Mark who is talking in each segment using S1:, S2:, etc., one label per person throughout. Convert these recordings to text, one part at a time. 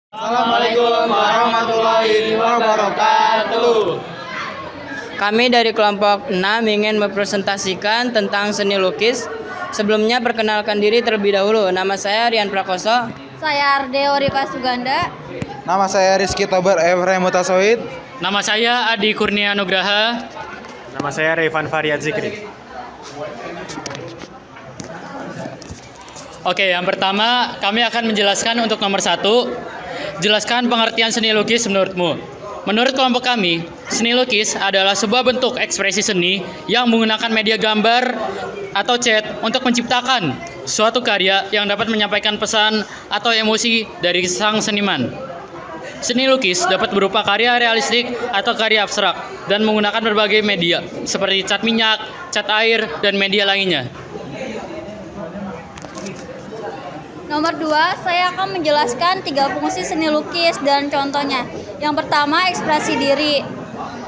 S1: Assalamualaikum warahmatullahi wabarakatuh.
S2: Kami dari kelompok 6 ingin mempresentasikan tentang seni lukis. Sebelumnya perkenalkan diri terlebih dahulu. Nama saya Rian Prakoso.
S3: Saya Ardeo Rika Suganda.
S1: Nama saya Rizky Tobar Efraim Mutasoid.
S4: Nama saya Adi Kurnia Nugraha.
S5: Nama saya Revan Faryad Zikri.
S4: Oke, yang pertama kami akan menjelaskan untuk nomor 1. Jelaskan pengertian seni lukis menurutmu. Menurut kelompok kami, seni lukis adalah sebuah bentuk ekspresi seni yang menggunakan media gambar atau cat untuk menciptakan suatu karya yang dapat menyampaikan pesan atau emosi dari sang seniman. Seni lukis dapat berupa karya realistik atau karya abstrak dan menggunakan berbagai media seperti cat minyak, cat air, dan media lainnya.
S3: Nomor 2, saya akan menjelaskan 3 fungsi seni lukis dan contohnya. Yang pertama, ekspresi diri.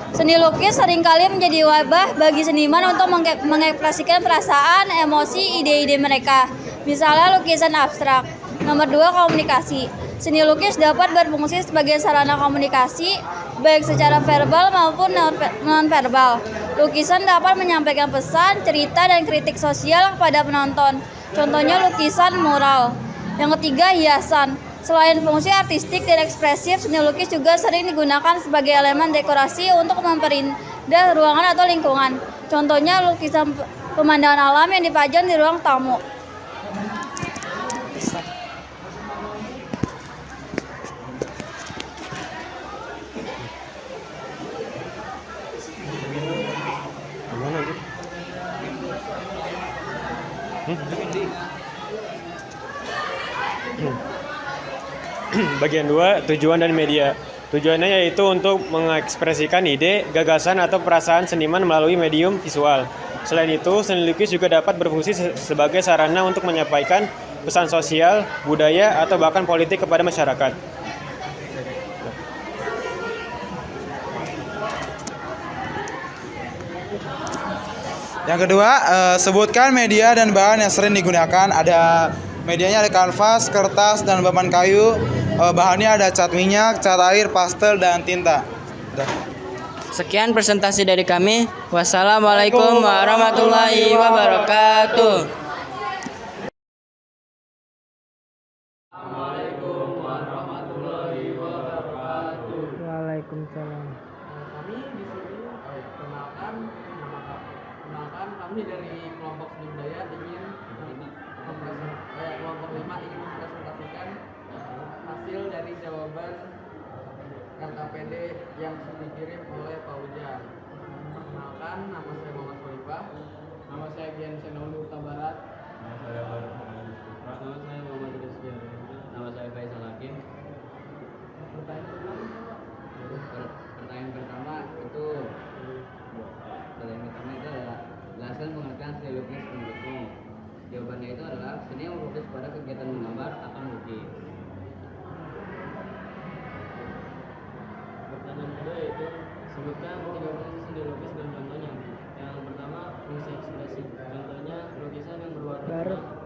S3: Seni lukis seringkali menjadi wabah bagi seniman untuk mengekspresikan perasaan, emosi, ide-ide mereka. Misalnya lukisan abstrak. Nomor 2, komunikasi. Seni lukis dapat berfungsi sebagai sarana komunikasi, baik secara verbal maupun non-verbal. Lukisan dapat menyampaikan pesan, cerita, dan kritik sosial kepada penonton. Contohnya lukisan mural. Yang ketiga, hiasan. Selain fungsi artistik dan ekspresif, seni lukis juga sering digunakan sebagai elemen dekorasi untuk memperindah ruangan atau lingkungan. Contohnya lukisan pemandangan alam yang dipajang di ruang tamu.
S5: Bagian 2, tujuan dan media. Tujuannya yaitu untuk mengekspresikan ide, gagasan, atau perasaan seniman melalui medium visual. Selain itu, seni lukis juga dapat berfungsi sebagai sarana untuk menyampaikan pesan sosial, budaya, atau bahkan politik kepada masyarakat.
S1: Yang kedua, sebutkan media dan bahan yang sering digunakan. Medianya ada kanvas, kertas, dan papan kayu. Bahannya ada cat minyak, cat air, pastel, dan tinta.
S2: Sekian presentasi dari kami. Wassalamualaikum warahmatullahi wabarakatuh. Waalaikumsalam.
S6: Kami di sini kenalkan kami dari kelompok seni budaya ingin kelompok 5 ingin mempresentasikan hasil dari jawaban KKPD yang dikirim oleh Pak Ujang. Perkenalkan, nama saya Muhammad Khalifah. Nama saya Gian Senolu Barat. Nama saya Muhammad Rizky. Nama saya Faisal Hakim. Pertanyaan pertama itu adalah jelaskan pengertian seni lukis menurutmu. Jawabannya itu adalah seni yang berfokus pada kegiatan menggambar atau melukis. Pertanyaan kedua yaitu sebutkan 3 fungsi seni lukis dan contohnya. Yang pertama, fungsi ekspresi. Contohnya lukisan yang berwarna terang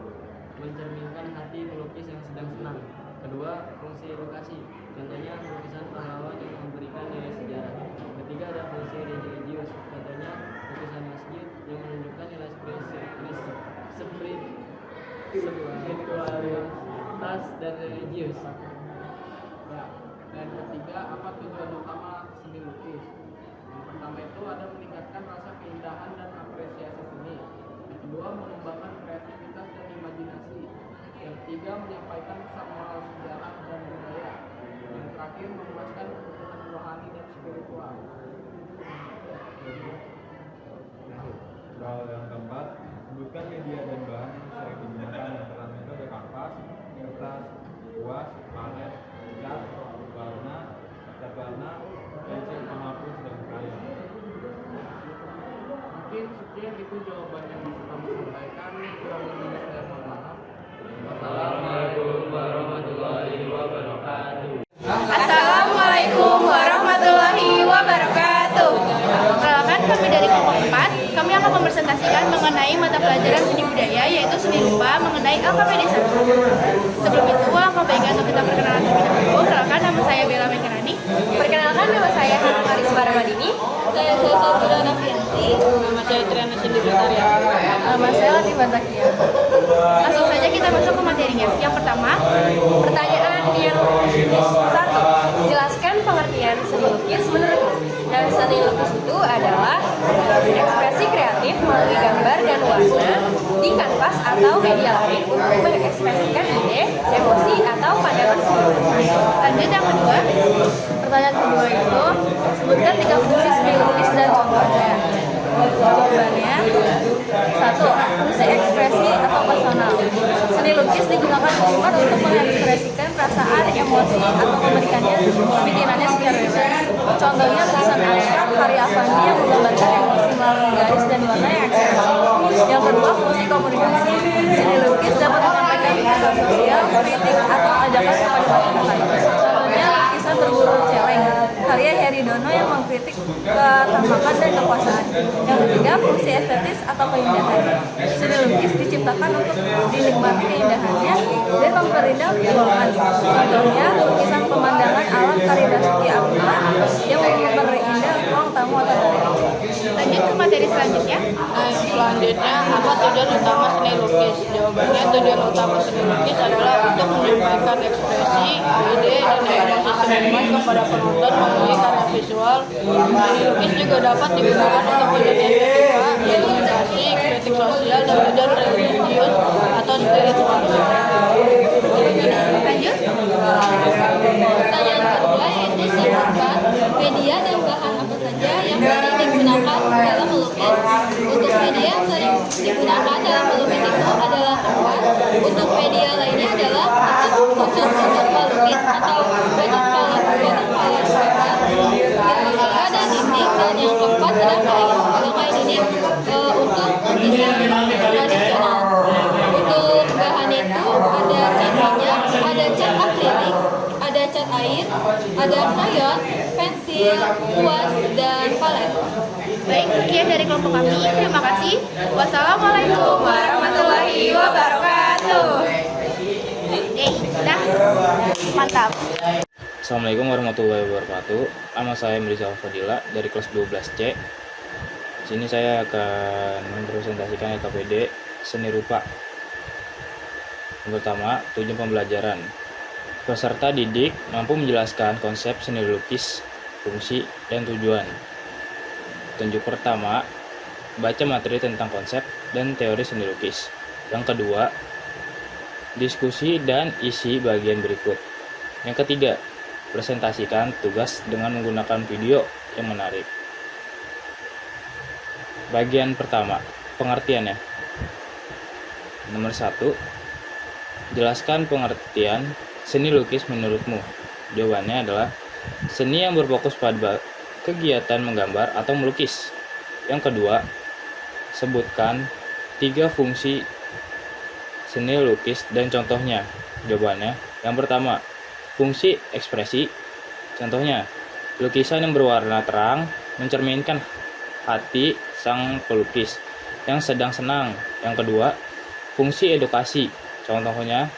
S6: mencerminkan hati pelukis yang sedang senang. Kedua, fungsi edukasi. Contohnya lukisan pahlawan yang memberikan nilai sejarah. Ketiga, ada fungsi religius. Contohnya lukisan masjid yang menunjukkan nilai spiritualitas dan religius. Dan ketiga, apa tujuan utama seni lukis? Yang pertama itu ada meningkatkan rasa keindahan dan apresiasi seni. Yang kedua, mengembangkan kreativitas dan imajinasi. Yang ketiga, menyampaikan pesan moral sejarah dan budaya. Yang terakhir, memuaskan kebutuhan rohani dan spiritual.
S7: Soal yang keempat, sebutkan media dan bahan yang sering digunakan. Yang pertama itu ada kanvas, kertas, kuas, palet, cat warna, pensil penghapus, dan kayu.
S6: Mungkin sekian itu jawaban yang bisa kami sampaikan. Kurang lebihnya saya mohon maaf. Wassalamualaikum warahmatullahi wabarakatuh.
S8: Assalamualaikum warahmatullahi wabarakatuh. Perkenalkan, kami dari kelompok 4. Kami akan mempresentasikan mengenai mata pelajaran seni budaya, yaitu seni rupa mengenai LKPD 1. Sebelum itu, alangkah baiknya untuk kita perkenalan terlebih dahulu. Perkenalkan, Nama saya Latifah Zakia. Langsung saja kita masuk ke materinya. Yang pertama, pertanyaan yang satu. Jelaskan pengertian seni lukis menurutmu. Dan seni lukis itu adalah ekspresi kreatif melalui gambar dan warna di kanvas atau media lain untuk mengekspresikan ide, emosi, atau pandangan seni. Lanjut yang kedua. Pertanyaan kedua itu, sebutkan 3 fungsi seni lukis dan contohnya. Jawabannya, 1. Fungsi ekspresi atau personal. Seni lukis digunakan seniman untuk mengekspresikan perasaan, emosi, atau memberikannya pikirannya secara bebas. Contohnya lukisan abstrak karya Avandi yang menggambarkan emosi melalui garis dan warna yang ekspresif. Yang kedua, fungsi komunikasi. Seni lukis dapat menyampaikan pesan sosial, kritik, atau ajakan kepada masyarakat. Contohnya lukisan berburu celeng karya Heri Dono yang mengkritik ketamakan dan kekuasaan. Yang ketiga, fungsi estetis atau keindahan. Seni lukis diciptakan untuk dinikmati keindahannya dan memperindah ruangan. Contohnya, lukisan pemandangan alam karya Basuki Abdullah yang memperindah ruang tamu atau galeri. Lanjut ke materi selanjutnya.
S9: Selanjutnya, apa tujuan utama seni lukis? Jawabannya, tujuan utama seni lukis adalah untuk menyampaikan ekspresi, ide, dan emosi seniman kepada penonton melalui karya visual. Seni lukis juga dapat digunakan untuk menjadi estetika, dokumentasi, kritik sosial, dan tujuan religius atau spiritual.
S8: Lanjut. Pertanyaan kedua yaitu sebutkan media dan bahan apa saja yang sering digunakan dalam melukis. Untuk media yang sering digunakan dalam melukis itu adalah kanvas. Untuk media lainnya adalah khusus untuk melukis atau banyak palet paper, kerangka dan dinding, dan yang keempat adalah kain ini untuk lukisan tradisional. Untuk bahan itu ada cat minyak, ada cat akrilik, ada cat air, ada krayon, pensil, kuas, dan palet. Baik, sekian dari kelompok kami. Terima kasih. Wassalamualaikum warahmatullahi wabarakatuh. Dah, mantap.
S10: Assalamualaikum warahmatullahi wabarakatuh. Nama saya Mirza Fadila dari kelas 12C. Di sini saya akan mempresentasikan LKPD seni rupa. Yang pertama, tujuan pembelajaran. Peserta didik mampu menjelaskan konsep seni lukis, fungsi, dan tujuan. Tunjuk pertama, baca materi tentang konsep dan teori seni lukis. Yang kedua, diskusi dan isi bagian berikut. Yang ketiga, presentasikan tugas dengan menggunakan video yang menarik. Bagian pertama, pengertiannya. Nomor 1, jelaskan pengertian seni lukis menurutmu. Jawabannya adalah seni yang berfokus pada kegiatan menggambar atau melukis. Yang kedua, sebutkan 3 fungsi seni lukis dan contohnya. Jawabannya, yang pertama, fungsi ekspresi. Contohnya, lukisan yang berwarna terang mencerminkan hati sang pelukis yang sedang senang. Yang kedua, fungsi edukasi. Contohnya,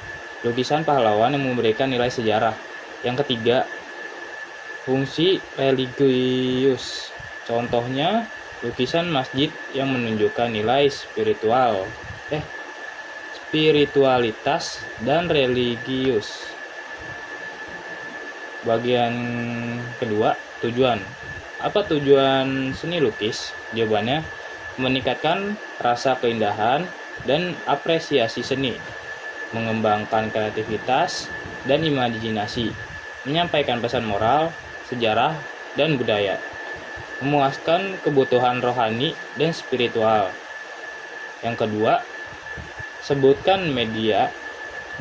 S10: lukisan pahlawan yang memberikan nilai sejarah. Yang ketiga, fungsi religius. Contohnya, lukisan masjid yang menunjukkan nilai spiritualitas dan religius. Bagian kedua, tujuan. Apa tujuan seni lukis? Jawabannya, meningkatkan rasa keindahan dan apresiasi seni, mengembangkan kreativitas dan imajinasi, menyampaikan pesan moral, sejarah, dan budaya, memuaskan kebutuhan rohani dan spiritual. Yang kedua, sebutkan media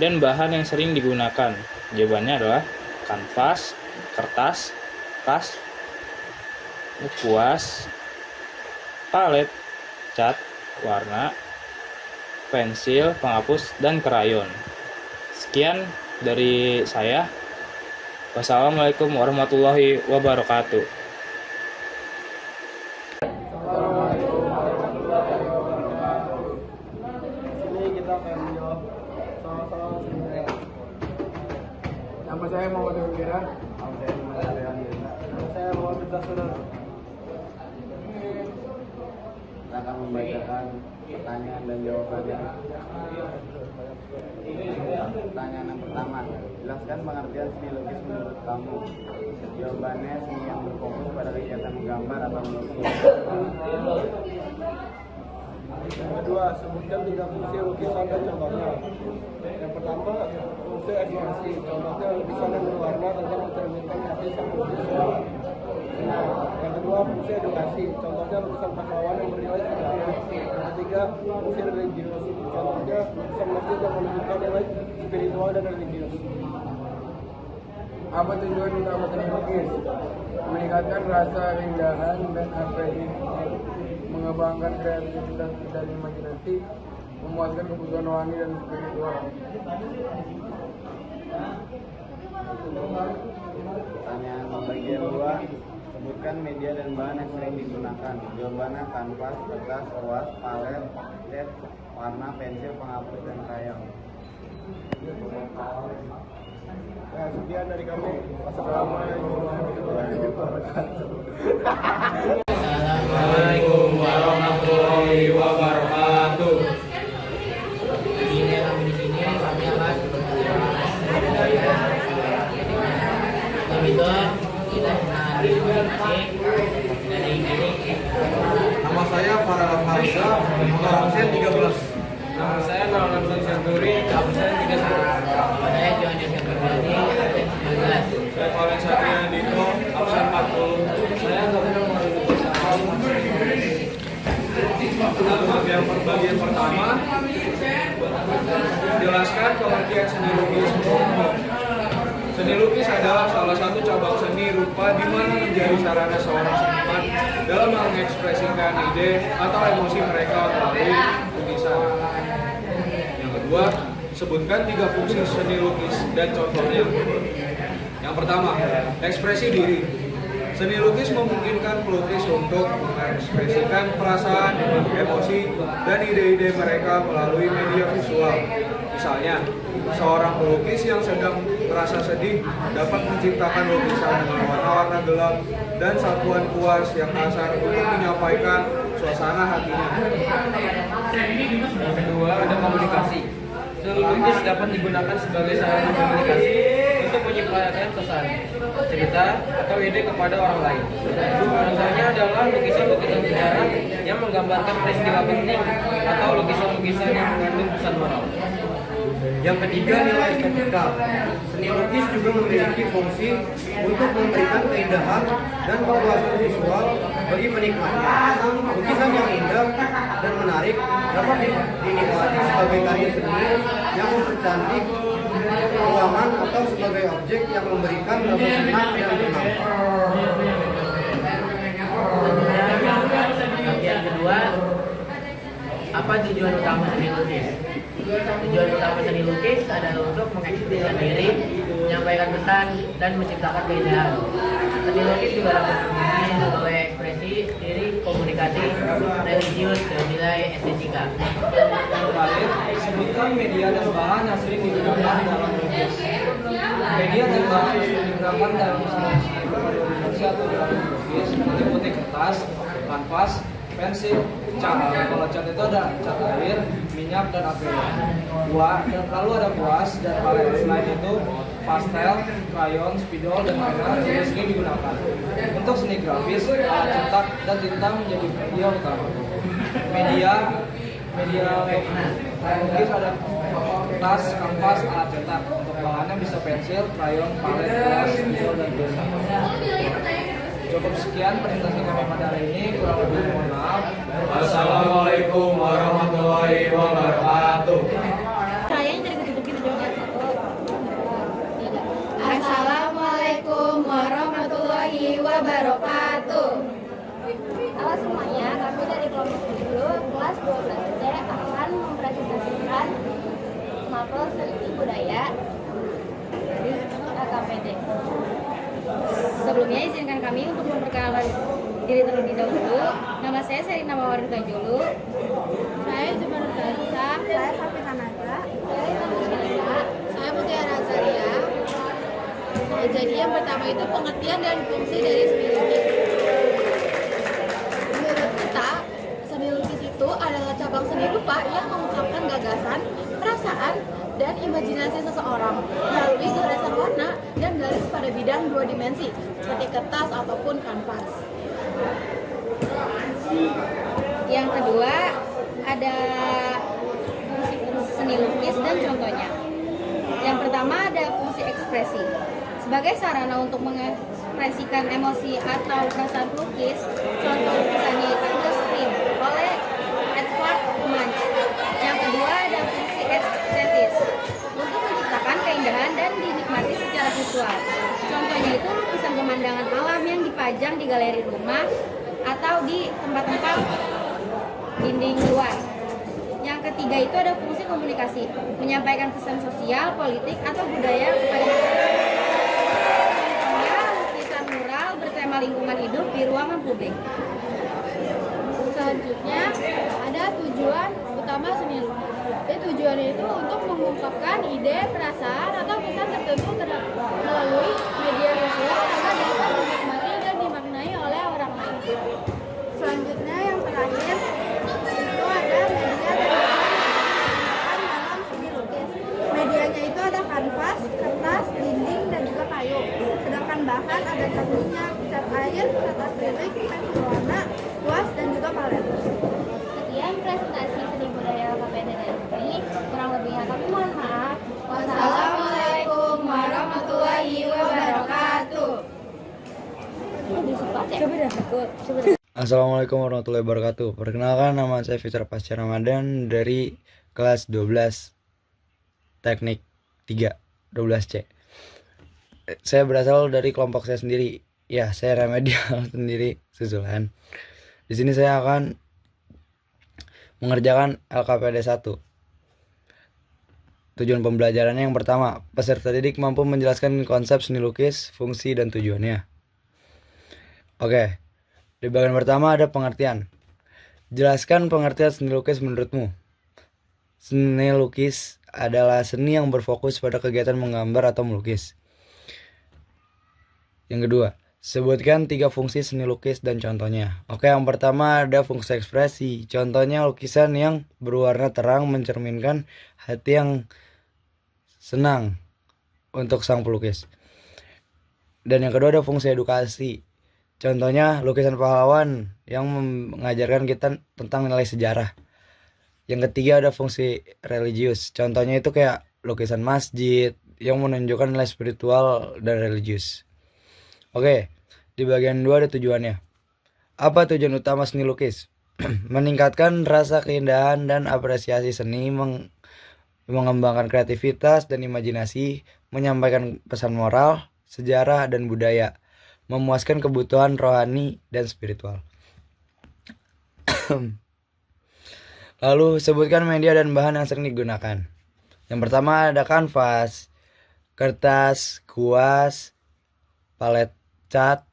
S10: dan bahan yang sering digunakan. Jawabannya adalah kanvas, kertas, kas, kuas, palet, cat, warna, pensil, penghapus, dan krayon. Sekian dari saya. Wassalamualaikum warahmatullahi wabarakatuh.
S11: Ini kita akan menjawab soal-soal sebenarnya. Nama saya Muhammad Wira. Nama saya Muhammad Tasudar. kita akan membacakan pertanyaan dan jawabannya. Pertanyaan yang pertama, jelaskan pengertian seni lukis menurut kamu. Jawabannya, seni yang berfokus pada kegiatan menggambar atau melukis.
S12: Yang kedua, sebutkan 3 fungsi lukisan dan contohnya. Yang pertama, fungsi ekspresi. Contohnya lukisan yang berwarna tentang mencerminkan hati sang visual. Yang kedua, fungsi edukasi. Contohnya lukisan pahlawan yang bernilai sejarah. Yang ketiga, fungsi religius. Contohnya lukisan masjid yang menunjukkan nilai spiritual dan religius.
S11: Apa tujuan utama seni lukis? Meningkatkan rasa keindahan dan apresiasi, mengembangkan kreativitas dan imajinasi, memuaskan kebutuhan rohani dan spiritual. Pertanyaan bagian 2, sebutkan media dan bahan yang sering digunakan. Jawabannya kanvas, kertas, kuas, palet, cat, warna, pensil, penghapus, dan krayon.
S12: Nah, sekian dari kami. Wassalamualaikum warahmatullahi wabarakatuh.
S2: Assalamualaikum warahmatullahi wabarakatuh. Ini kami di sini kami akan itu kita dari ini.
S1: Nama saya Farah Farisa, absen 13.
S11: Nama saya Nolak Santuri, absen 31.
S2: Saya Johannes Keperdiani, absen 19.
S11: Saya Valen Satria Dito, absen 40. Saya Dr. Bagian pertama, jelaskan pengertian seni lukis. Seni lukis adalah salah satu cabang seni rupa di mana menjadi sarana seorang seniman dalam mengekspresikan ide atau emosi mereka melalui lukisan. Yang kedua, sebutkan 3 fungsi seni lukis dan contohnya. Yang pertama, ekspresi diri. Seni lukis memungkinkan pelukis untuk mengekspresikan perasaan, emosi, dan ide-ide mereka melalui media visual. Misalnya, seorang pelukis yang sedang merasa sedih dapat menciptakan lukisan dengan warna-warna gelap dan satuan kuas yang kasar untuk menyampaikan suasana hatinya.
S6: Yang kedua, ada komunikasi. Seni lukis dapat digunakan sebagai sarana komunikasi untuk menyampaikan pesan, cerita, atau ide kepada orang lain. Contohnya adalah lukisan-lukisan sejarah yang menggambarkan peristiwa penting atau lukisan-lukisan yang mengandung pesan moral.
S11: Yang ketiga, nilai estetika. Seni lukis juga memiliki fungsi untuk memberikan keindahan dan kepuasan visual bagi penikmatnya. Lukisan yang indah dan menarik dapat dinikmati sebagai karya seni yang mempercantik ruangan atau sebagai objek yang memberikan rasa senang dan tenang.
S2: Bagian kedua, apa tujuan utama seni lukis? Tujuan utama seni lukis adalah untuk mengekspresikan diri, menyampaikan pesan, dan menciptakan keindahan. Seni lukis juga dapat berfungsi sebagai ekspresi diri, komunikasi, religius, dan nilai estetika.
S6: Terakhir, sebutkan media dan bahan yang sering digunakan dalam lukis. Media dan bahan yang sering digunakan dalam seni atau dalam lukis meliputi kertas, kanvas, pensil, cat. Kalau cat itu ada cat air, minyak, dan akrilik. Dan lalu ada kuas dan palet. Selain itu, pastel, krayon, spidol, dan pena juga sering digunakan. Untuk seni grafis, alat cetak dan tinta menjadi media utama. Media lukis ada kertas, kanvas, alat cetak. Untuk bahannya bisa pensil, krayon, palet, kuas, spidol, dan pena. Cukup sekian presentasi kami pada hari ini, kurang lebih mohon maaf.
S11: Wassalamualaikum warahmatullahi wabarakatuh.
S8: Saya yang jadi gitu jawaban 1. Assalamualaikum warahmatullahi wabarakatuh.
S3: Halo semuanya, kami dari kelompok 7 kelas 12C akan mempresentasikan mapel seni budaya dari KPD. Sebelumnya izinkan kami untuk memperkenalkan diri terlebih dahulu. Nama saya Serina Mawarita Julu.
S8: Saya Jumanur Talisa.
S3: Saya Safina Naga.
S8: Saya Tanusya. Saya Mutiara Azaria. Jadi yang pertama itu pengertian dan fungsi dari seni lukis. Menurut kita, seni lukis cabang seni rupa yang mengungkapkan gagasan, perasaan, dan imajinasi seseorang melalui goresan warna dan garis pada bidang dua dimensi seperti kertas ataupun kanvas. Yang kedua ada fungsi-fungsi seni lukis dan contohnya. Yang pertama ada fungsi ekspresi. Sebagai sarana untuk mengekspresikan emosi atau perasaan pelukis, contoh lukisannya itu The Scream oleh Edvard Munch. Yang kedua ada fungsi estetis untuk menciptakan keindahan dan dinikmati secara visual. Contohnya itu lukisan pemandangan alam yang dipajang di galeri rumah atau di tempat-tempat dinding luar. Yang ketiga itu ada fungsi komunikasi, menyampaikan pesan sosial, politik, atau budaya kepada masyarakat. Contohnya lukisan mural bertema lingkungan hidup di ruangan publik. Selanjutnya ada tujuan utama seni lukis. Jadi tujuannya itu untuk mengungkapkan ide, perasaan, atau pesan tertentu melalui media visual agar dapat dinikmati dan dimaknai oleh orang lain. Selanjutnya yang terakhir itu ada media dan bahan dalam seni lukis. Medianya itu ada kanvas, kertas, dinding, dan juga kayu. Sedangkan bahan ada cat minyak, cat air, cat akrilik, pensil warna, kuas, dan juga palet. Sekian presentasi seni budaya KPD DLI. Kurang lebihnya kami mohon maaf. Wassalamualaikum warahmatullahi wabarakatuh.
S1: Assalamualaikum warahmatullahi wabarakatuh. Perkenalkan, nama saya Fitra Pasca Ramadan dari kelas 12 Teknik 3 12C. Saya berasal dari kelompok saya sendiri. Ya, saya remedial sendiri susulan. Di sini saya akan mengerjakan LKPD 1. Tujuan pembelajarannya yang pertama, peserta didik mampu menjelaskan konsep seni lukis, fungsi, dan tujuannya. Oke, di bagian pertama ada pengertian. Jelaskan pengertian seni lukis menurutmu. Seni lukis adalah seni yang berfokus pada kegiatan menggambar atau melukis. Yang kedua, sebutkan 3 fungsi seni lukis dan contohnya. Oke, yang pertama ada fungsi ekspresi. Contohnya lukisan yang berwarna terang mencerminkan hati yang senang untuk sang pelukis. Dan yang kedua ada fungsi edukasi. Contohnya lukisan pahlawan yang mengajarkan kita tentang nilai sejarah. Yang ketiga ada fungsi religius. Contohnya itu kayak lukisan masjid yang menunjukkan nilai spiritual dan religius. Oke, di bagian 2 ada tujuannya. Apa tujuan utama seni lukis? Meningkatkan rasa keindahan dan apresiasi seni, mengembangkan kreativitas dan imajinasi, menyampaikan pesan moral, sejarah, dan budaya, memuaskan kebutuhan rohani dan spiritual. Lalu sebutkan media dan bahan yang sering digunakan. Yang pertama ada kanvas, kertas, kuas, palet cat,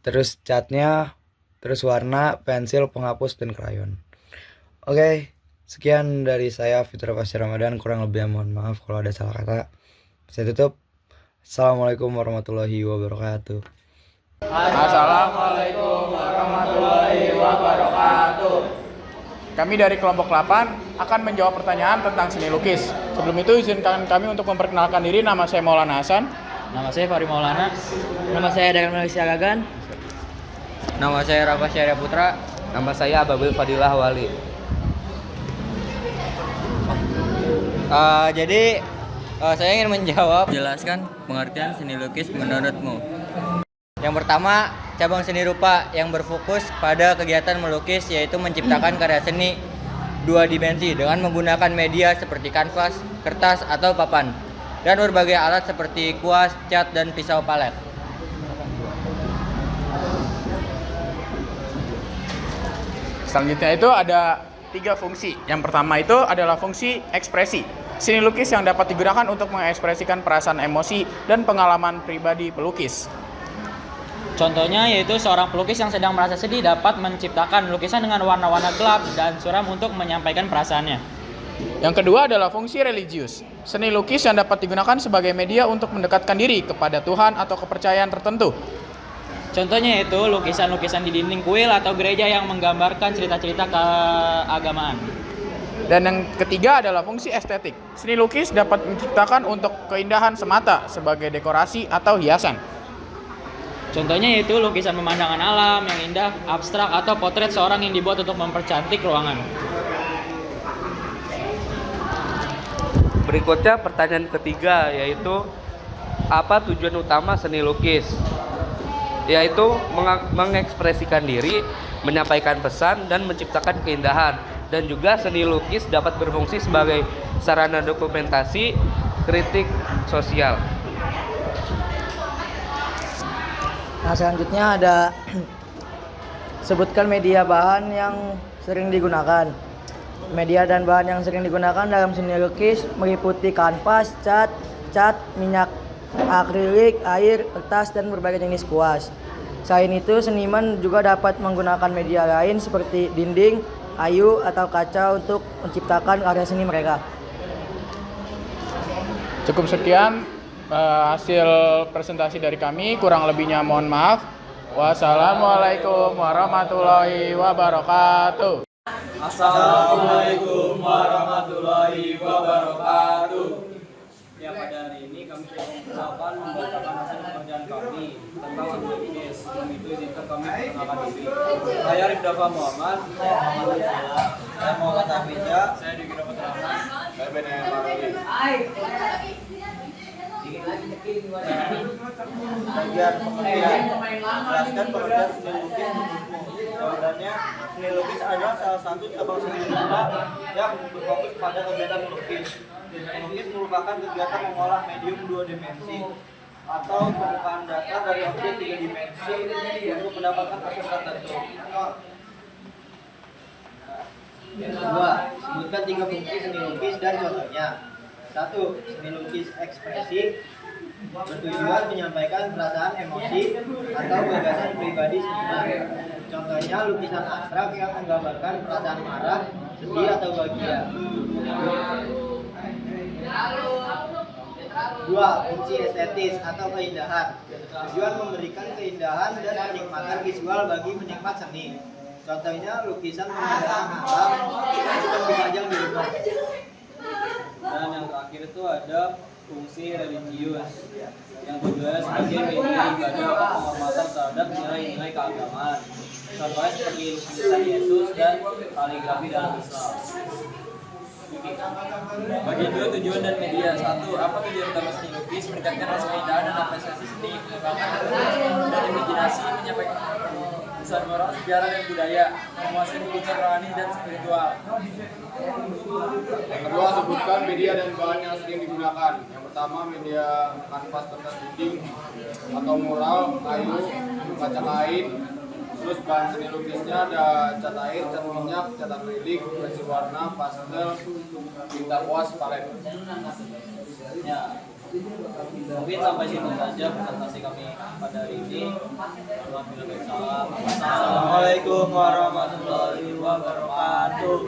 S1: terus catnya, terus warna, pensil, penghapus, dan krayon. Oke, sekian dari saya Fitra Pasca Ramadan. Kurang lebihnya mohon maaf kalau ada salah kata. Saya tutup. Assalamualaikum warahmatullahi wabarakatuh.
S11: Assalamualaikum warahmatullahi wabarakatuh. Kami dari kelompok 8 akan menjawab pertanyaan tentang seni lukis. Sebelum itu izinkan kami untuk memperkenalkan diri. Nama saya Maulana Hasan.
S4: Nama saya Fahri Maulana. Nama saya Dagan Malaysia Gagan.
S13: Nama saya Rafa Syarya Putra. Nama saya Ababil Fadilah Wali. Saya ingin menjawab. Jelaskan pengertian seni lukis menurutmu. Yang pertama, cabang seni rupa yang berfokus pada kegiatan melukis, yaitu menciptakan karya seni 2 dimensi dengan menggunakan media seperti kanvas, kertas, atau papan, dan berbagai alat seperti kuas, cat, dan pisau palet.
S11: Selanjutnya itu ada 3 fungsi. Yang pertama itu adalah fungsi ekspresi. Seni lukis yang dapat digunakan untuk mengekspresikan perasaan emosi dan pengalaman pribadi pelukis.
S4: Contohnya yaitu seorang pelukis yang sedang merasa sedih dapat menciptakan lukisan dengan warna-warna gelap dan suram untuk menyampaikan perasaannya.
S11: Yang kedua adalah fungsi religius. Seni lukis yang dapat digunakan sebagai media untuk mendekatkan diri kepada Tuhan atau kepercayaan tertentu.
S4: Contohnya yaitu lukisan-lukisan di dinding kuil atau gereja yang menggambarkan cerita-cerita keagamaan.
S14: Dan yang ketiga adalah fungsi estetik. Seni lukis dapat menciptakan untuk keindahan semata sebagai dekorasi atau hiasan.
S4: Contohnya yaitu lukisan pemandangan alam yang indah, abstrak, atau potret seorang yang dibuat untuk mempercantik ruangan.
S15: Berikutnya pertanyaan ketiga, yaitu apa tujuan utama seni lukis? Yaitu mengekspresikan diri, menyampaikan pesan, dan menciptakan keindahan. Dan juga seni lukis dapat berfungsi sebagai sarana dokumentasi, kritik sosial.
S16: Nah, selanjutnya ada sebutkan media bahan yang sering digunakan. Media dan bahan yang sering digunakan dalam seni lukis meliputi kanvas, cat, minyak akrilik, air, kertas, dan berbagai jenis kuas. Selain itu, seniman juga dapat menggunakan media lain seperti dinding, kayu, atau kaca untuk menciptakan karya seni mereka.
S14: Cukup sekian hasil presentasi dari kami, kurang lebihnya mohon maaf. Wassalamualaikum warahmatullahi wabarakatuh.
S17: Assalamualaikum warahmatullahi wabarakatuh. Ya, pada hari ini kami akan membacakan hasil pekerjaan kami tentang seni lukis. Sebelum itu izinkan kami memperkenalkan diri. Saya Rifdafa Muhammad, saya Muhammad Rizal, saya Muhammad Afizya, saya Diki Rahmat Rahman, saya Benyamin Maruli. Bagian pengertian, jelaskan pengertian seni lukis menurutmu. Jawabannya, seni lukis adalah salah satu cabang seni rupa yang berfokus pada kegiatan melukis. Melukis merupakan kegiatan mengolah medium dua dimensi atau permukaan datar dari objek tiga dimensi untuk mendapatkan hasil tertentu. Yang kedua, sebutkan 3 fungsi seni lukis dan contohnya. 1. Seni lukis ekspresi bertujuan menyampaikan perasaan, emosi, atau gagasan pribadi seniman. Contohnya lukisan abstrak yang menggambarkan perasaan marah, sedih, atau bahagia. 2. Fungsi estetis atau keindahan. Tujuan memberikan keindahan dan kenikmatan visual bagi penikmat seni. Contohnya lukisan pemandangan alam yang dipajang di rumah. Dan yang terakhir itu ada fungsi religius yang tujuannya sebagai media ibadah atau penghormatan terhadap nilai-nilai keagamaan. Contohnya seperti lukisan Yesus dan kaligrafi dalam Islam. Bagi dua tujuan dan media. 1. Apa tujuan utama seni lukis? Meningkatkan rasa keindahan dan apresiasi seni, mengembangkan dan imajinasi, menyampaikan pesan moral, sejarah, dan budaya, menguasai hubungan rohani dan spiritual.
S7: Yang kedua, sebutkan media dan bahan yang sering digunakan. Yang pertama, media kanvas kertas dinding atau mural, kayu, kaca kain. Terus bahan seni lukisnya ada cat air, cat minyak, cat akrilik, pensil warna, pastel, tinta kuas, palet.
S17: Ya, mungkin sampai situ saja presentasi kami pada hari ini. Assalamualaikum warahmatullahi wabarakatuh.